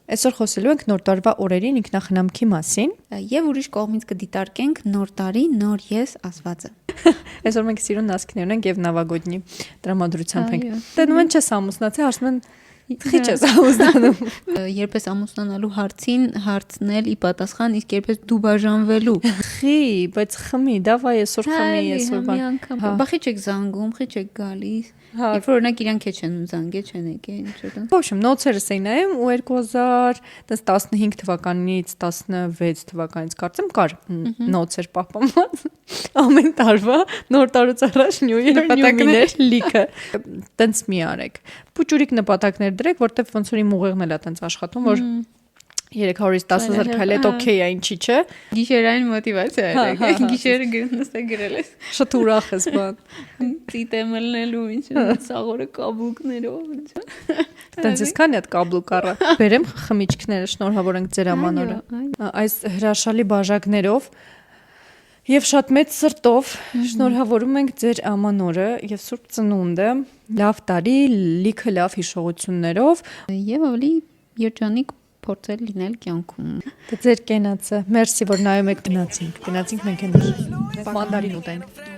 Այսօր խոսելու ենք նոր տարվա օրերին ինքնախնամքի մասին եւ ուրիշ կողմից կդիտարկենք նոր տարի, նոր ես ասվածը։ Այսօր մենք սիրուն ասքներ ունենք եւ նավագոտնի տրամադրությամբ ենք։ Տենում են չես ամուսնացել, ասում են Խի չես ամուսնանում։ Երբես ամուսնանալու հարցին հարցնել ի պատասխան, իսկ երբես դու բաժանվելու։ Խի, բայց խմի, դավայ այսօր խմի, այսօր բան։ Բախի չեք զանգում, խի չեք գալիս։ Երբ որ օրինակ իրանք չեն զանգել, չեն եկել, ինչ որ։ Ոչմ, նոցերս էի նայում ու 2015 թվականից 16 թվականից կարծեմ կար նոցեր պահպանված։ Ամեն տարվա նոր տարուց առաջ New Year նպատակներ լիքը։ Տենց մի արեք։ Փուճուրիկ նպատակներ դրեք, որտեվ ոնց որ իմ ուղեղն էլ է տենց աշխատում, որ 300-ից 10,000 քայլ է օքեյ է, ինչի՞ չէ։ Գիշերային մոտիվացիա է, գիշերը նստե գրել ես։ Շատ ուրախ ես բան։ Ծիտե մլնելու ինչ, սաղորը կաբուկներով ինչ։ Տենց ես քանի հատ կաբլուկ առա։ Բերեմ խմիչքները, շնորհավոր ենք ձեր ամանորը։ Այս հրաշալի բաժակներով եւ շատ մեծ սրտով շնորհավորում ենք ձեր ամանորը եւ Սուրբ Ծնունդը։ Լավ տարի, լիքը լավ հիշողություններով եւ ավելի երջանիկ փորձել լինել կյանքում։ Ձեր կենացը։ Մերսի որ նայում եք գնացինք մենք այնտեղ։ Մանդարին ուտենք։